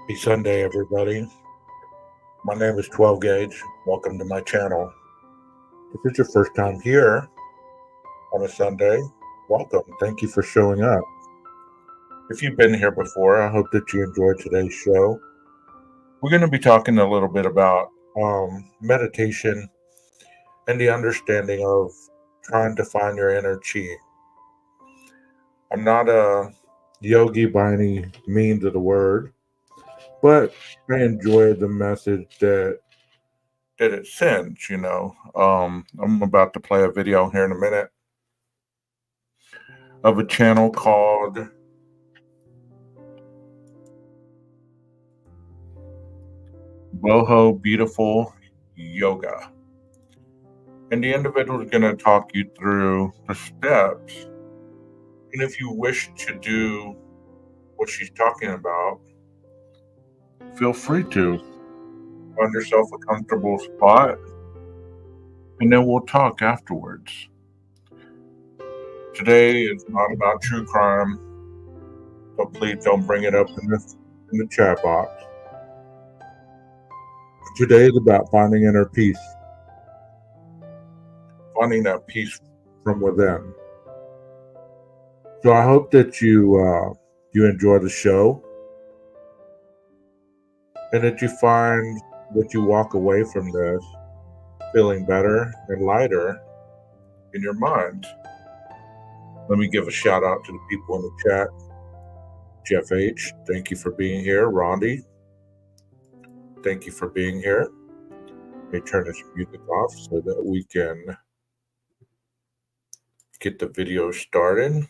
Happy Sunday, everybody. My name is 12 Gage. Welcome to my channel. If it's your first time here on a Sunday, welcome. Thank you for showing up. If you've been here before, I hope that you enjoyed today's show. We're going to be talking a little bit about meditation and the understanding of trying to find your inner chi. I'm not a yogi by any means of the word, but I enjoy the message that it sends. I'm about to play a video here in a minute of a channel called Boho Beautiful Yoga. And the individual is going to talk you through the steps. And if you wish to do what she's talking about, feel free to find yourself a comfortable spot and then we'll talk afterwards. Today is not about true crime, so please don't bring it up in the chat box. Today is about finding inner peace, finding that peace from within. So I hope that you enjoy the show and that you find that you walk away from this feeling better and lighter in your mind. Let me give a shout out to the people in the chat. Jeff H, thank you for being here. Rondi, thank you for being here. Let me turn this music off so that we can get the video started.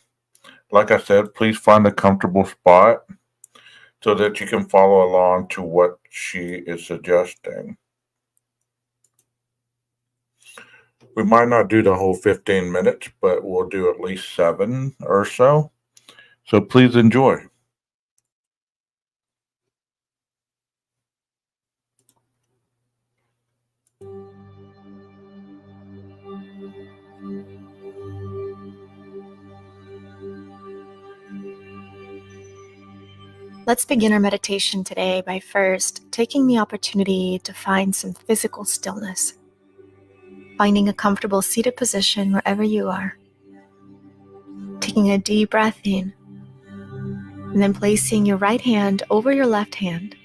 Like I said, please find a comfortable spot so that you can follow along to what she is suggesting. We might not do the whole 15 minutes, but we'll do at least 7 or so. So please enjoy. Let's begin our meditation today by first taking the opportunity to find some physical stillness. Finding a comfortable seated position wherever you are. Taking a deep breath in, and then placing your right hand over your left hand,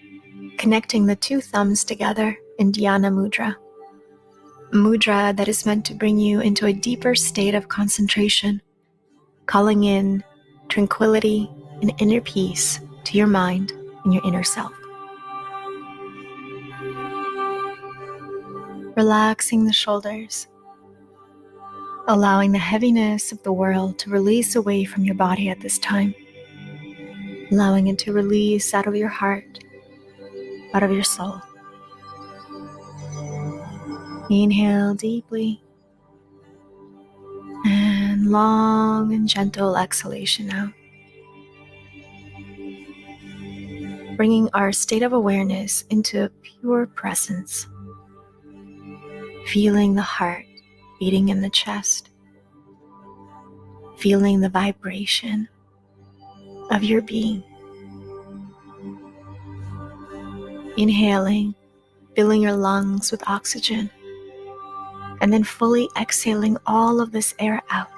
connecting the two thumbs together in Dhyana Mudra. A mudra that is meant to bring you into a deeper state of concentration, calling in tranquility and inner peace to your mind and your inner self. Relaxing the shoulders, allowing the heaviness of the world to release away from your body at this time, allowing it to release out of your heart, out of your soul. Inhale deeply, and long and gentle exhalation out. Bringing our state of awareness into pure presence, feeling the heart beating in the chest, feeling the vibration of your being. Inhaling, filling your lungs with oxygen, and then fully exhaling all of this air out.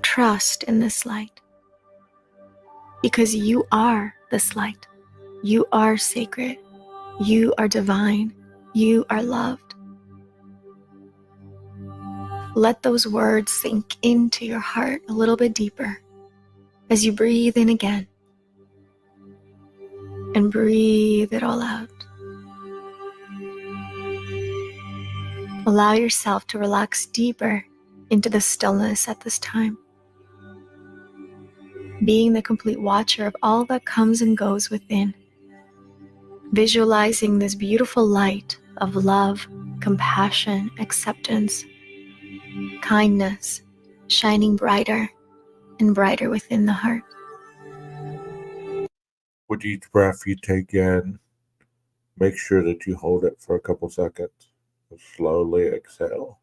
Trust in this light, because you are this light. You are sacred. You are divine. You are loved. Let those words sink into your heart a little bit deeper as you breathe in again and breathe it all out. Allow yourself to relax deeper into the stillness at this time, being the complete watcher of all that comes and goes within, visualizing this beautiful light of love, compassion, acceptance, kindness, shining brighter and brighter within the heart. With each breath you take in, make sure that you hold it for a couple seconds. Slowly exhale.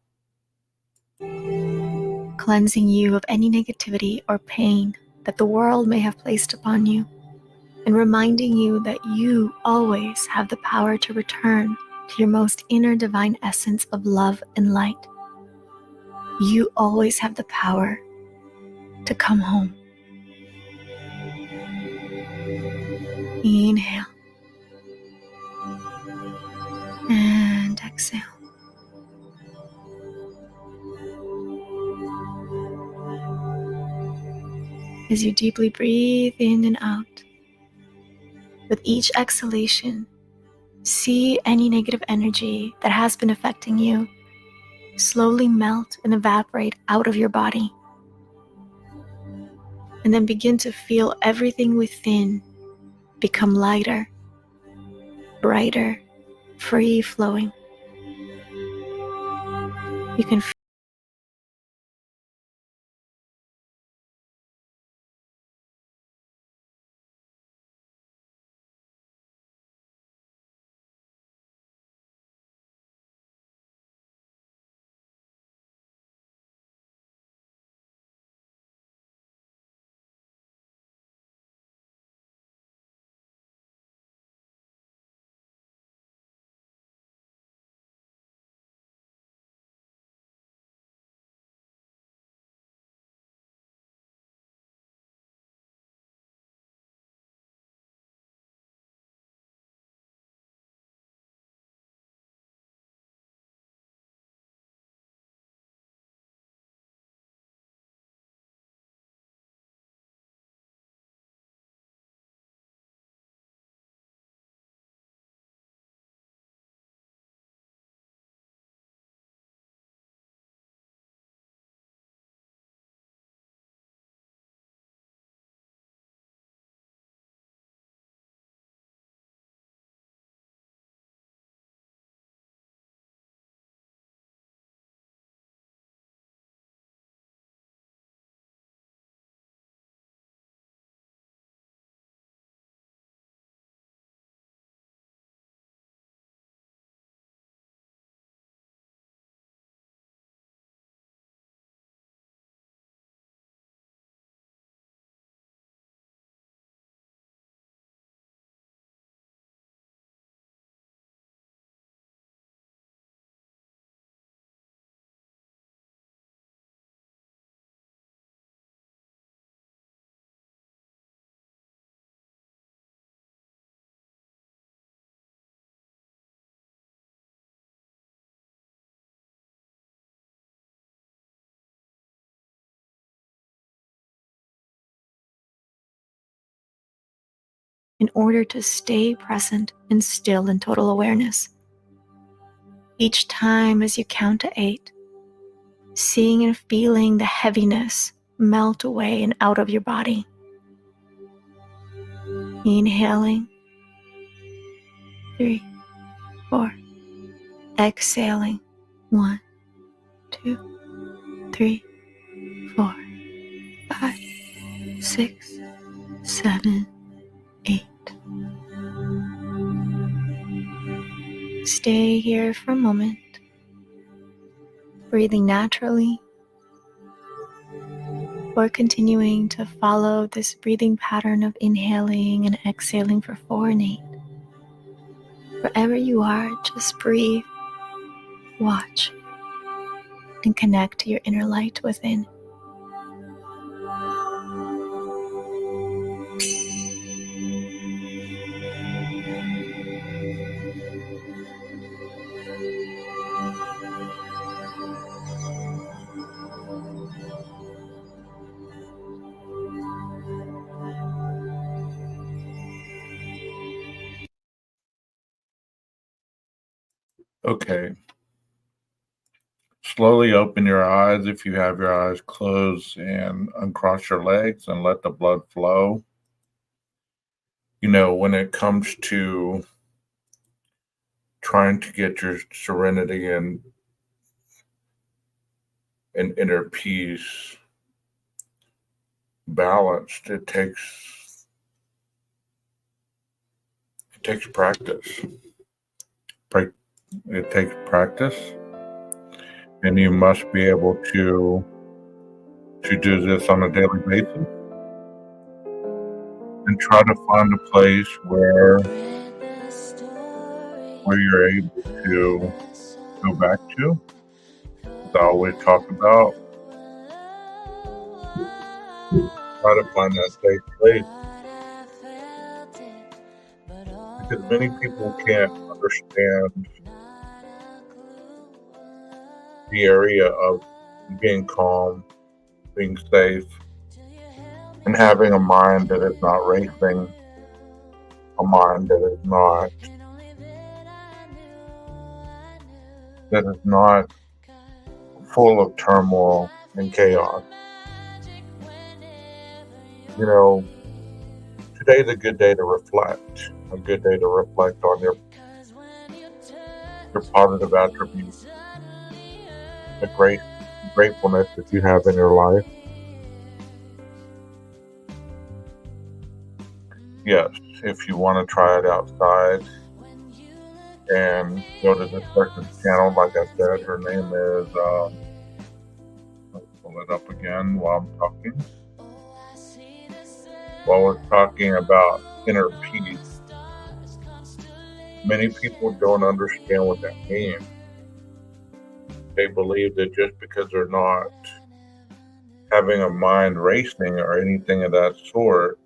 Cleansing you of any negativity or pain that the world may have placed upon you, and reminding you that you always have the power to return to your most inner divine essence of love and light. You always have the power to come home. Inhale and exhale. As you deeply breathe in and out, with each exhalation, see any negative energy that has been affecting you slowly melt and evaporate out of your body. And then begin to feel everything within become lighter, brighter, free flowing. You can in order to stay present and still in total awareness. Each time as you count to 8, seeing and feeling the heaviness melt away and out of your body. Inhaling, 3, 4. Exhaling, 1, 2, 3, 4, 5, 6, 7, 8. Stay here for a moment, breathing naturally, or continuing to follow this breathing pattern of inhaling and exhaling for 4 and 8. Wherever you are, just breathe, watch. and connect to your inner light within. Okay. Slowly open your eyes if you have your eyes closed and uncross your legs and let the blood flow. When it comes to trying to get your serenity and inner peace balanced, it takes practice. It takes practice, and you must be able to do this on a daily basis and try to find a place where you're able to go back to. As I always talk about, try to find that safe place, because many people can't understand the area of being calm, being safe, and having a mind that is not racing, a mind that is not full of turmoil and chaos. Today's a good day to reflect. A good day to reflect on your positive attributes, the gratefulness that you have in your life. Yes, if you want to try it outside and go to this person's channel, like I said, her name is, let's pull it up again while I'm talking. While we're talking about inner peace, many people don't understand what that means. They believe that just because they're not having a mind racing or anything of that sort,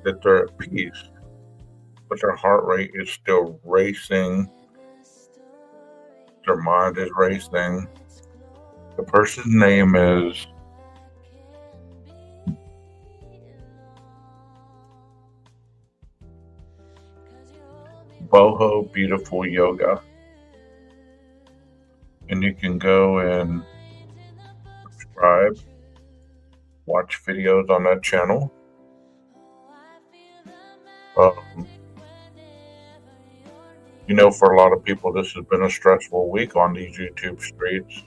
that they're at peace, but their heart rate is still racing, their mind is racing. The person's name is Boho Beautiful Yoga, and you can go and subscribe, watch videos on that channel. For a lot of people, this has been a stressful week on these YouTube streets.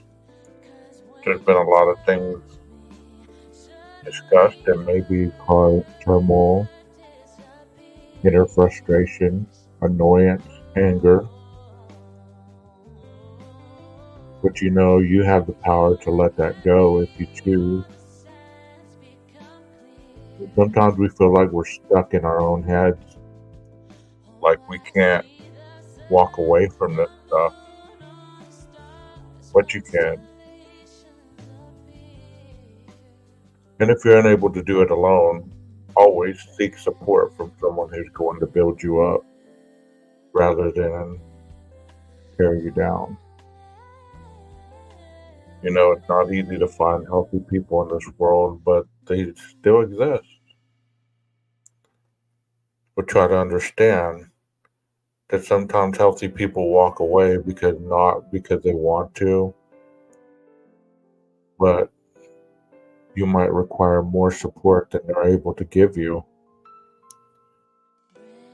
There's been a lot of things discussed and maybe caused turmoil, inner frustration, annoyance, anger. But you have the power to let that go if you choose. Sometimes we feel like we're stuck in our own heads, like we can't walk away from this stuff. But you can. And if you're unable to do it alone, always seek support from someone who's going to build you up rather than tear you down. It's not easy to find healthy people in this world, but they still exist. But try to understand that sometimes healthy people walk away not because they want to, but you might require more support than they're able to give you.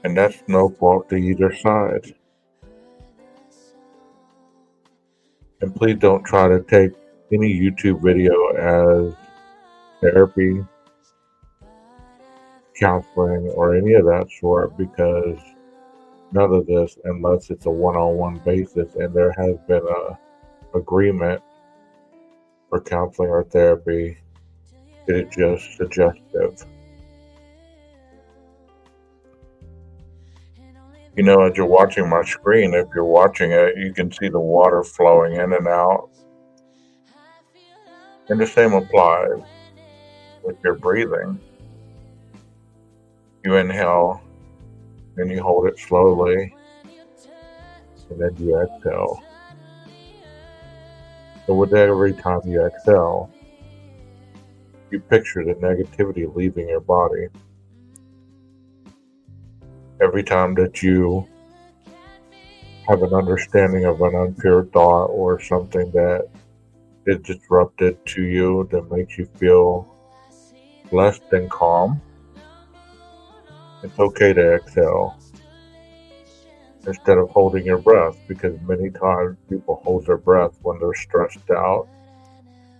And that's no fault to either side. And please don't try to take any YouTube video as therapy, counseling, or any of that sort, because none of this, unless it's a one-on-one basis and there has been a agreement for counseling or therapy, it's just suggestive. As you're watching my screen, if you're watching it, you can see the water flowing in and out. And the same applies with your breathing. You inhale, and you hold it slowly, and then you exhale. So with every time you exhale, you picture the negativity leaving your body. Every time that you have an understanding of an unpure thought or something that is disrupted to you that makes you feel less than calm, it's okay to exhale instead of holding your breath, because many times people hold their breath when they're stressed out,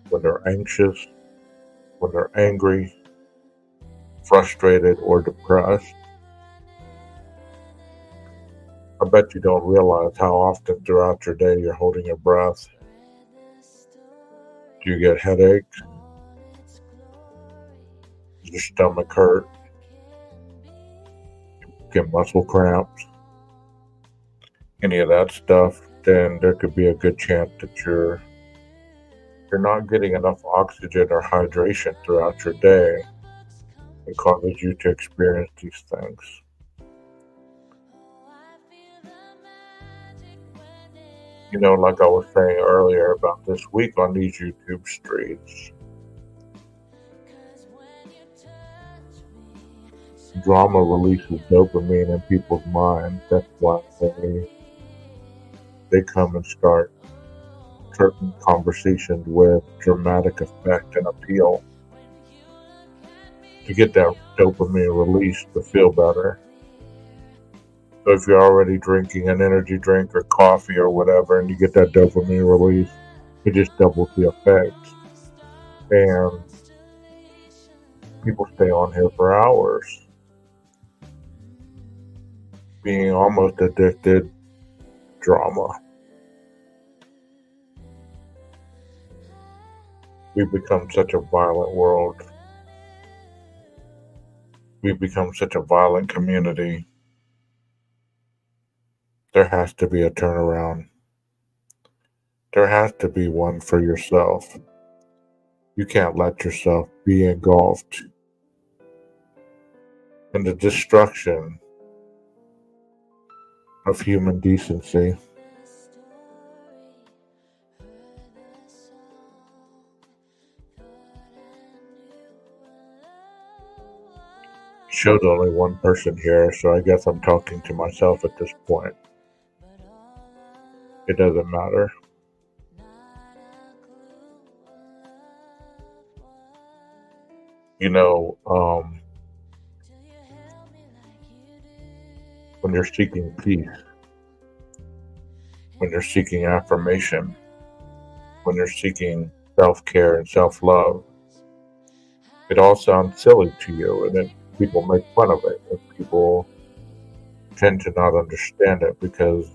when they're anxious, when they're angry, frustrated, or depressed. I bet you don't realize how often throughout your day you're holding your breath. Do you get headaches? Does your stomach hurt? Get muscle cramps? Any of that stuff? Then there could be a good chance that you're not getting enough oxygen or hydration throughout your day. It causes you to experience these things. Like I was saying earlier about this week on these YouTube streets, drama releases dopamine in people's minds. That's why they come and start certain conversations with dramatic effect and appeal to get that dopamine released to feel better. So if you're already drinking an energy drink or coffee or whatever, and you get that dopamine release, it just doubles the effect. And people stay on here for hours, being almost addicted. Drama. We've become such a violent world. We've become such a violent community. There has to be a turnaround. There has to be one for yourself. You can't let yourself be engulfed in the destruction of human decency. Showed only one person here, so I guess I'm talking to myself at this point. It doesn't matter. When you're seeking peace, when you're seeking affirmation, when you're seeking self-care and self-love, it all sounds silly to you, and then people make fun of it, and people tend to not understand it because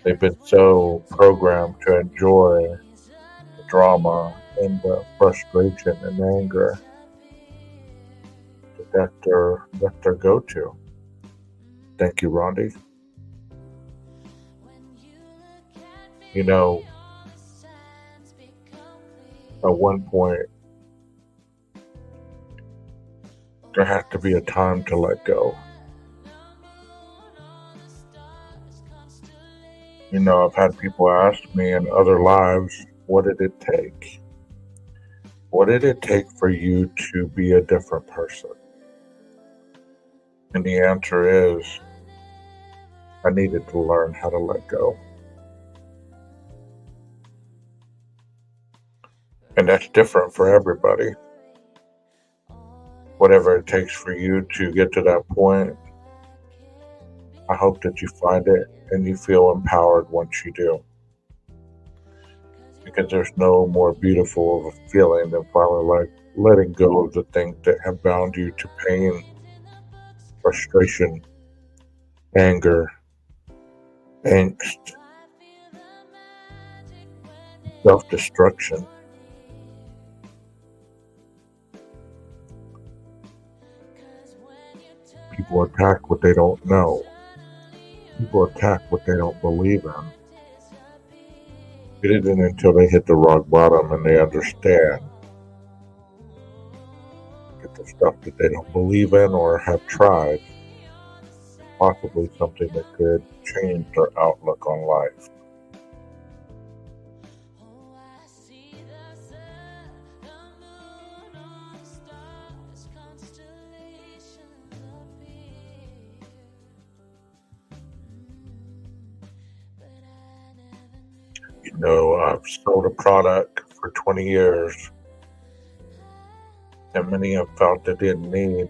they've been so programmed to enjoy the drama and the frustration and anger that that's their go-to. Thank you, Rondi. At one point, there has to be a time to let go. I've had people ask me in other lives, what did it take? What did it take for you to be a different person? And the answer is, I needed to learn how to let go. And that's different for everybody. Whatever it takes for you to get to that point, I hope that you find it and you feel empowered once you do. Because there's no more beautiful of a feeling than finally letting go of the things that have bound you to pain, frustration, anger, angst, self-destruction. People People attack what they don't know. People attack what they don't believe in. It isn't until they hit the rock bottom and they understand that the stuff that they don't believe in or have tried is possibly something that could change their outlook on life. You know, I've sold a product for 20 years, and many have felt they didn't need,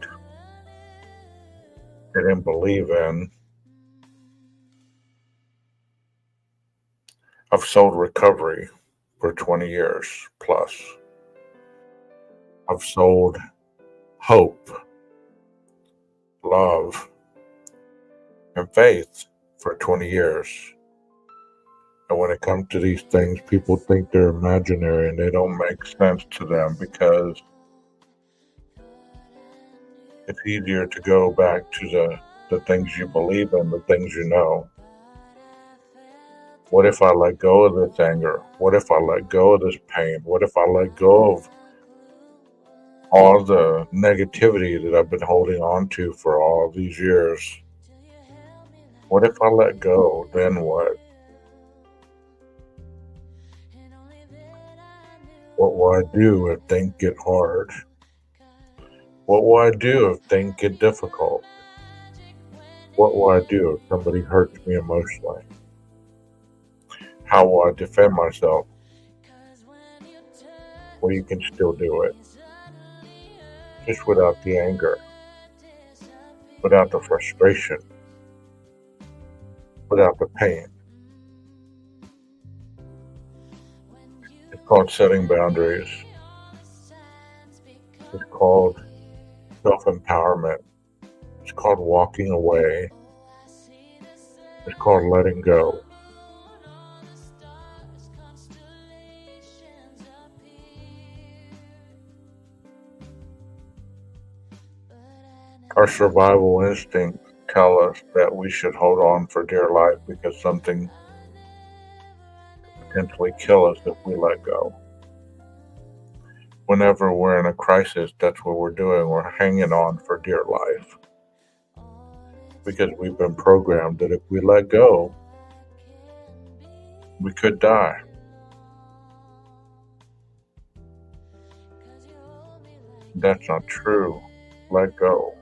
they didn't believe in. I've sold recovery for 20 years plus. I've sold hope, love, and faith for 20 years. And when it comes to these things, people think they're imaginary and they don't make sense to them because it's easier to go back to the things you believe in, the things you know. What if I let go of this anger? What if I let go of this pain? What if I let go of all the negativity that I've been holding on to for all these years? What if I let go? Then what? What will I do if things get hard? What will I do if things get difficult? What will I do if somebody hurts me emotionally? How will I defend myself? Well, you can still do it. Just without the anger, without the frustration, without the pain. It's called setting boundaries. It's called self-empowerment. It's called walking away. It's called letting go. Our survival instincts tell us that we should hold on for dear life because something could potentially kill us if we let go. Whenever we're in a crisis, that's what we're doing. We're hanging on for dear life because we've been programmed that if we let go, we could die. That's not true. Let go.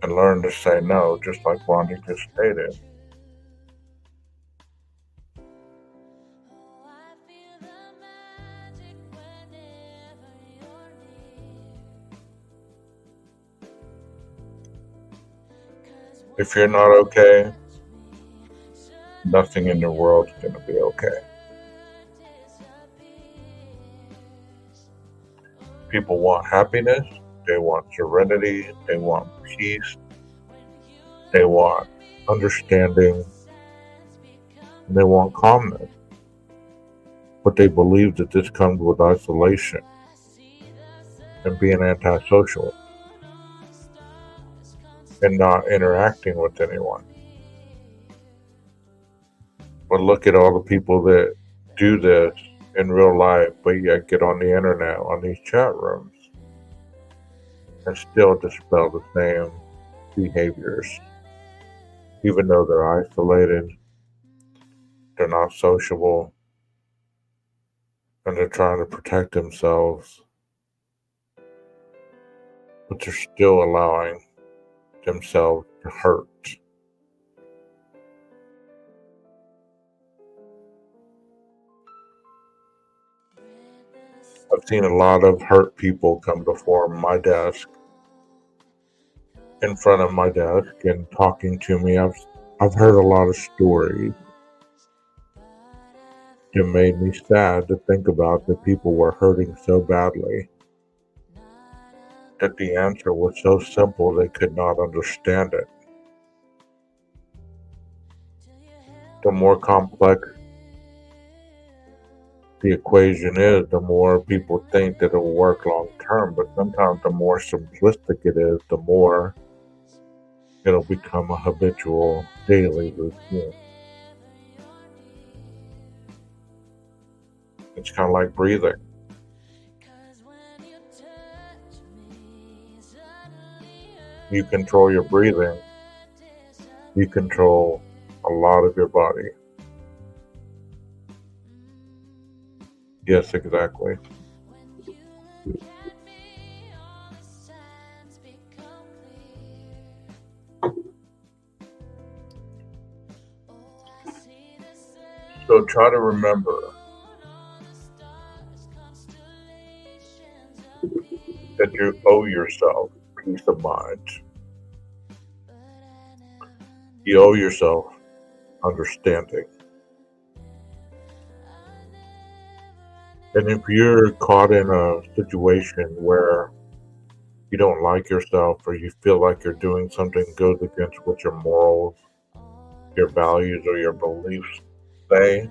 And learn to say no, just like Blondie just stated. If you're not okay, nothing in the world is going to be okay. People want happiness, they want serenity, they want peace, they want understanding, and they want calmness. But they believe that this comes with isolation and being antisocial and not interacting with anyone. But look at all the people that do this in real life, but yet get on the internet, on these chat rooms, and still dispel the same behaviors. Even though they're isolated, they're not sociable, and they're trying to protect themselves, but they're still allowing themselves to hurt. I've seen a lot of hurt people come before my desk, in front of my desk, and talking to me. I've heard a lot of stories. It made me sad to think about that people were hurting so badly that the answer was so simple they could not understand it. The more complex the equation is, the more people think that it will work long term. But sometimes the more simplistic it is, the more it'll become a habitual daily routine. It's kind of like breathing. You control your breathing, you control a lot of your body. Yes, exactly. So try to remember that you owe yourself peace of mind. You owe yourself understanding. And if you're caught in a situation where you don't like yourself or you feel like you're doing something that goes against what your morals, your values, or your beliefs say,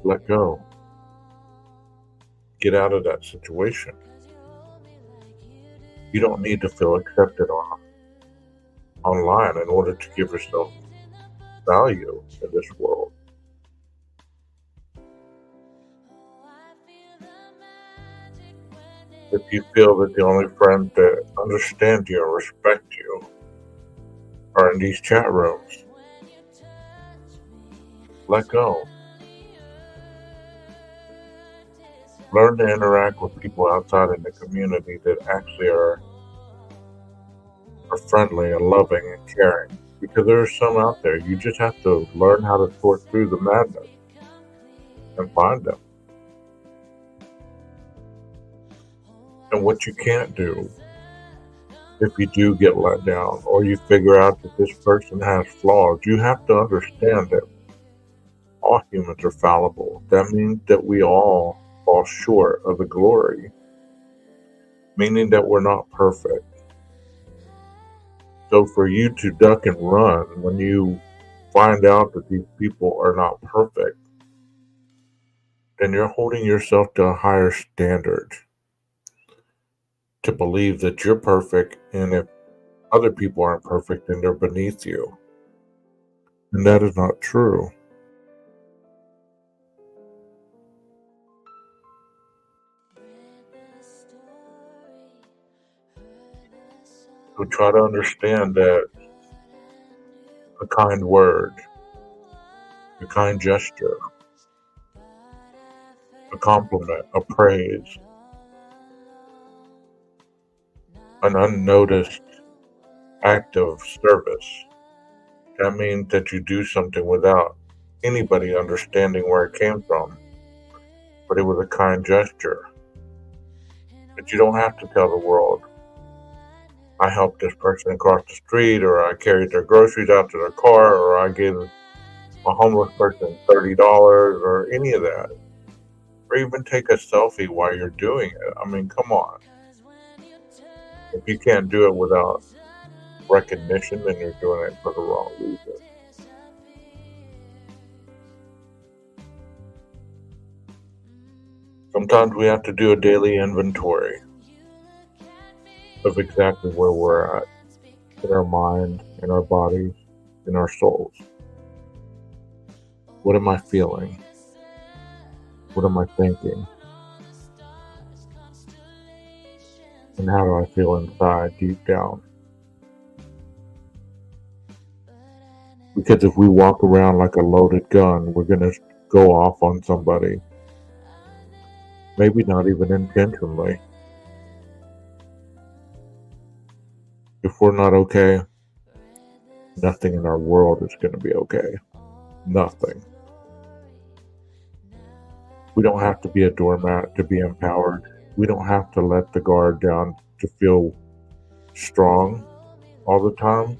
let go. Get out of that situation. You don't need to feel accepted online in order to give yourself value in this world. If you feel that the only friends that understand you and respect you are in these chat rooms, let go. Learn to interact with people outside in the community that actually are friendly and loving and caring. Because there are some out there. You just have to learn how to sort through the madness and find them. And what you can't do, if you do get let down or you figure out that this person has flaws, you have to understand that all humans are fallible. That means that we all fall short of the glory, meaning that we're not perfect. So for you to duck and run when you find out that these people are not perfect, then you're holding yourself to a higher standard to believe that you're perfect, and if other people aren't perfect, then they're beneath you. And that is not true. So try to understand that a kind word, a kind gesture, a compliment, a praise, an unnoticed act of service, that means that you do something without anybody understanding where it came from, but it was a kind gesture. But you don't have to tell the world, I helped this person across the street, or I carried their groceries out to their car, or I gave a homeless person $30, or any of that. Or even take a selfie while you're doing it. I mean, come on. If you can't do it without recognition, then you're doing it for the wrong reason. Sometimes we have to do a daily inventory of exactly where we're at in our mind, in our bodies, in our souls. What am I feeling? What am I thinking? And how do I feel inside, deep down? Because if we walk around like a loaded gun, we're going to go off on somebody. Maybe not even intentionally. If we're not okay, nothing in our world is going to be okay. Nothing. We don't have to be a doormat to be empowered. We don't have to let the guard down to feel strong all the time.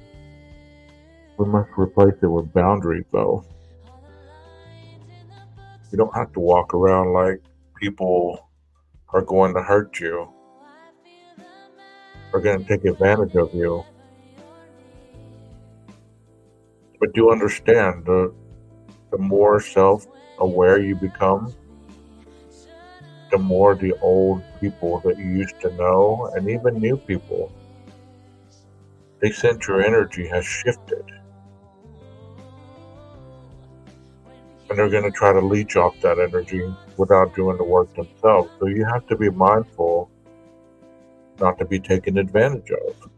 We must replace it with boundaries, though. You don't have to walk around like people are going to hurt you, are going to take advantage of you. But do understand the more self aware you become, the more the old people that you used to know, and even new people, they sense your energy has shifted. And they're going to try to leech off that energy without doing the work themselves. So you have to be mindful not to be taken advantage of.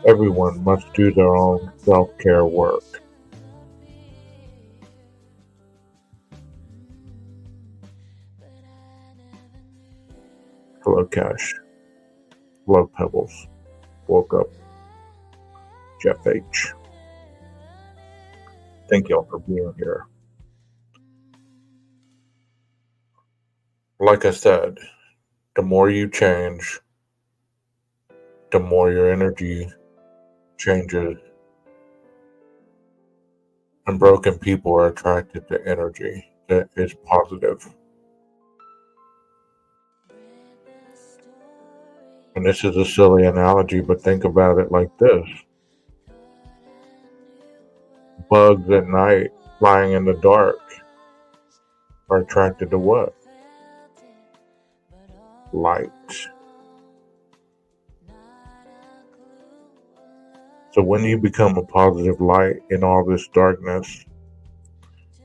Everyone must do their own self-care work. Hello, Cash. Love Pebbles. Woke up. Jeff H. Thank y'all for being here. Like I said, the more you change, the more your energy changes. And broken people are attracted to energy that is positive. And this is a silly analogy, but think about it like this. Bugs at night flying in the dark are attracted to what? Light. So when you become a positive light in all this darkness,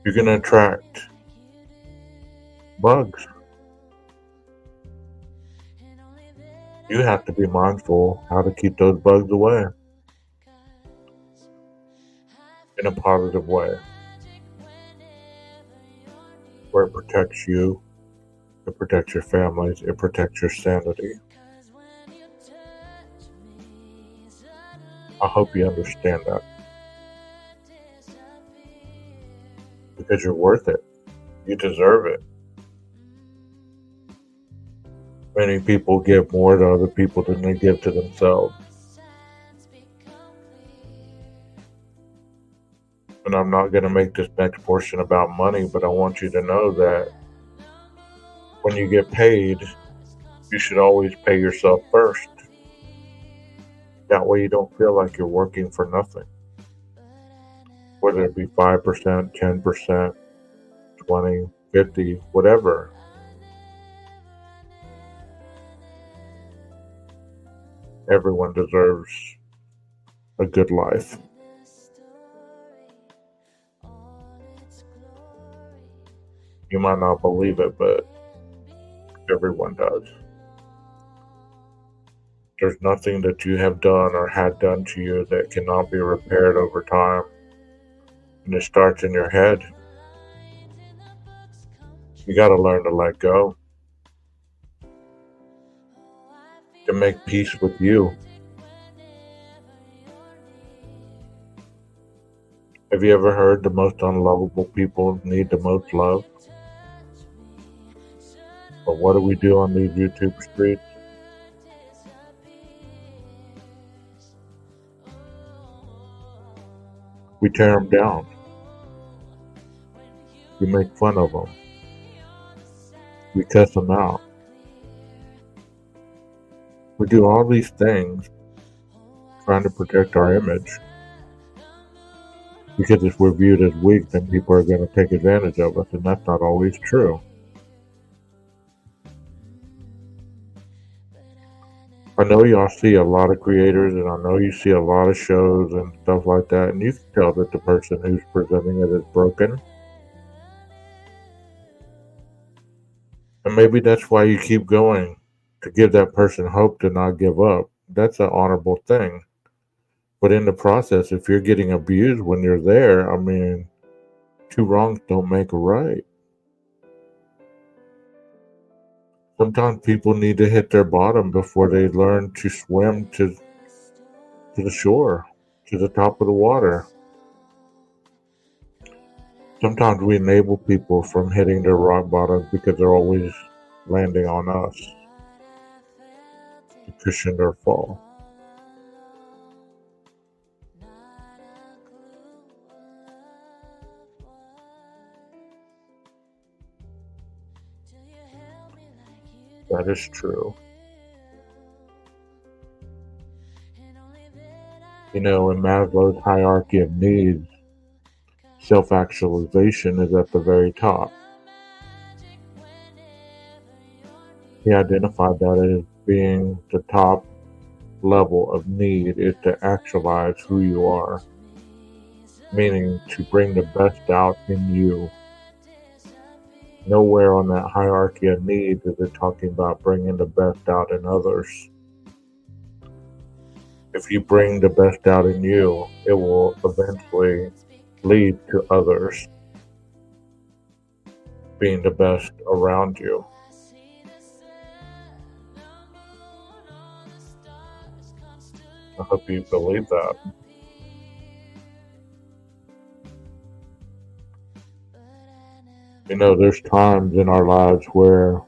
you're going to attract bugs. You have to be mindful how to keep those bugs away in a positive way, where it protects you, it protects your families, it protects your sanity. I hope you understand that, because you're worth it. You deserve it. Many people give more to other people than they give to themselves. And I'm not going to make this next portion about money, but I want you to know that when you get paid, you should always pay yourself first. That way you don't feel like you're working for nothing. Whether it be 5%, 10%, 20, 50, whatever. Everyone deserves a good life. You might not believe it, but everyone does. There's nothing that you have done or had done to you that cannot be repaired over time. And it starts in your head. You got to learn to let go, to make peace with you. Have you ever heard the most unlovable people need the most love? But what do we do on these YouTube streets? We tear them down. We make fun of them. We cuss them out. We do all these things trying to protect our image. Because if we're viewed as weak, then people are going to take advantage of us, and that's not always true. I know y'all see a lot of creators, and I know you see a lot of shows and stuff like that, and you can tell that the person who's presenting it is broken. And maybe that's why you keep going, to give that person hope to not give up. That's an honorable thing. But in the process, if you're getting abused when you're there, I mean, two wrongs don't make a right. Sometimes people need to hit their bottom before they learn to swim to the shore, to the top of the water. Sometimes we enable people from hitting their rock bottom because they're always landing on us to cushion their fall. That is true. You know, in Maslow's hierarchy of needs, self-actualization is at the very top. He identified that as being the top level of need is to actualize who you are, meaning to bring the best out in you. Nowhere on that hierarchy of needs is it talking about bringing the best out in others. If you bring the best out in you, it will eventually lead to others being the best around you. I hope you believe that. You know, there's times in our lives where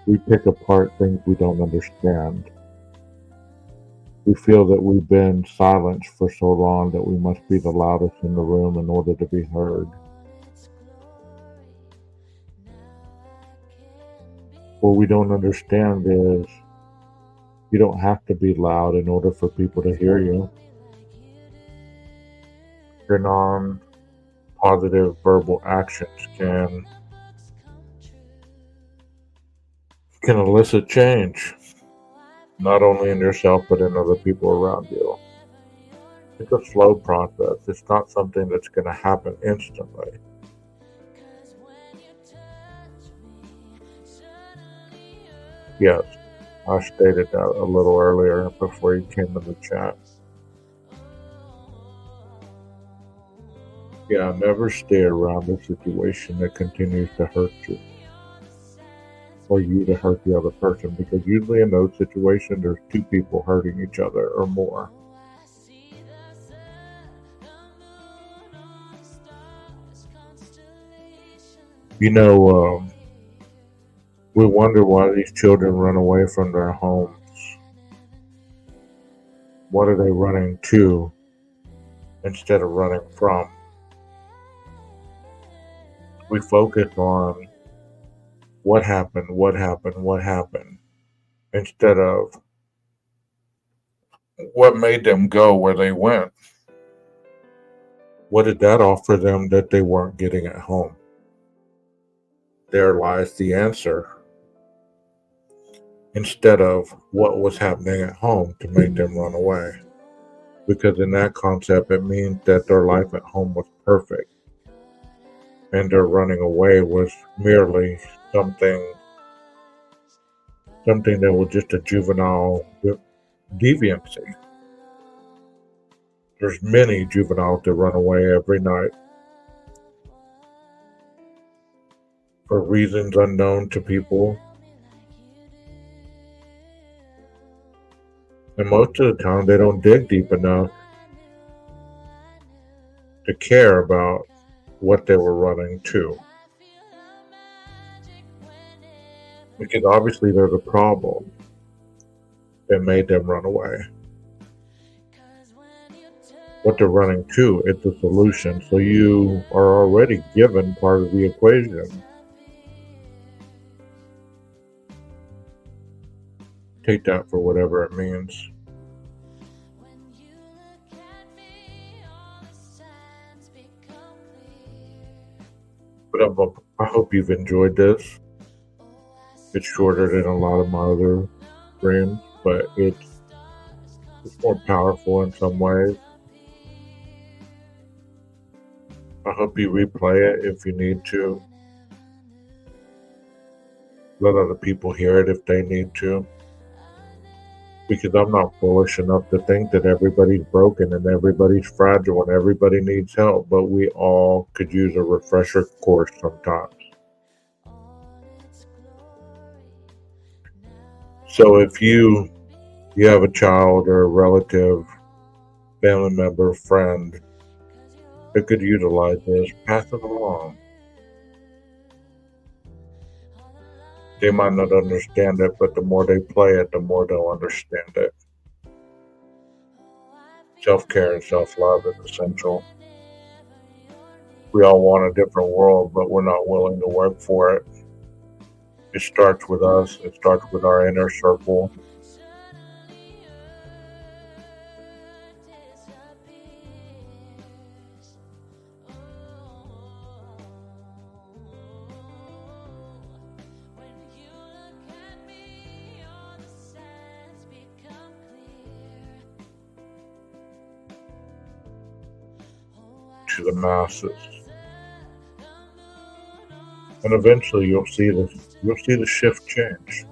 we pick apart things we don't understand. We feel that we've been silenced for so long that we must be the loudest in the room in order to be heard. What we don't understand is you don't have to be loud in order for people to hear you. Your non-positive verbal actions can elicit change, not only in yourself but in other people around you. It's a slow process. It's not something that's going to happen instantly. Yes, I stated that a little earlier before you came in the chat. Yeah, never stay around a situation that continues to hurt you or you to hurt the other person, because usually in those situations there's two people hurting each other or more. You know, we wonder why these children run away from their homes. What are they running to instead of running from? We focus on what happened, instead of what made them go where they went. What did that offer them that they weren't getting at home? There lies the answer. Instead of what was happening at home to make them run away. Because in that concept, it means that their life at home was perfect. And their running away was merely something that was just a juvenile deviancy. There's many juveniles that run away every night for reasons unknown to people. And most of the time, they don't dig deep enough to care about what they were running to. Because obviously there's a problem that made them run away. What they're running to is the solution. So you are already given part of the equation. Take that for whatever it means. But I hope you've enjoyed this. It's shorter than a lot of my other streams, but it's more powerful in some ways. I hope you replay it if you need to. Let other people hear it if they need to. Because I'm not foolish enough to think that everybody's broken and everybody's fragile and everybody needs help, but we all could use a refresher course sometimes. So if you have a child or a relative, family member, friend that could utilize this, pass it along. They might not understand it, but the more they play it, the more they'll understand it. Self-care and self-love is essential. We all want a different world, but we're not willing to work for it. It starts with us. It starts with our inner circle. to the masses. And eventually you'll see the shift change.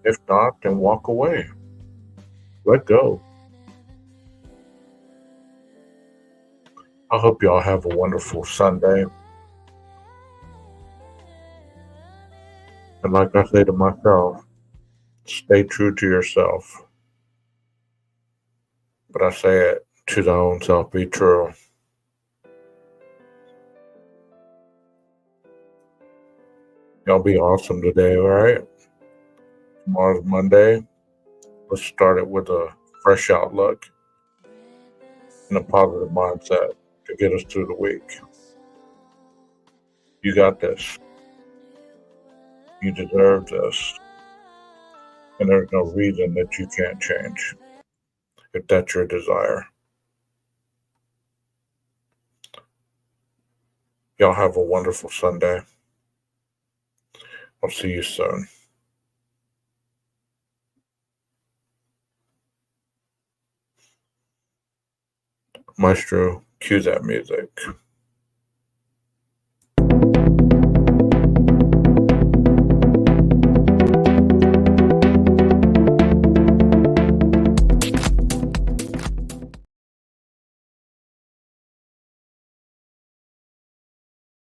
If not, then walk away. Let go. I hope y'all have a wonderful Sunday. And like I say to myself, stay true to yourself. But I say it to thy own self, be true. Y'all be awesome today, alright? Tomorrow's Monday. Let's start it with a fresh outlook and a positive mindset to get us through the week. You got this. You deserve this. And there's no reason that you can't change if that's your desire. Y'all have a wonderful Sunday. I'll see you soon. Maestro, cue that music.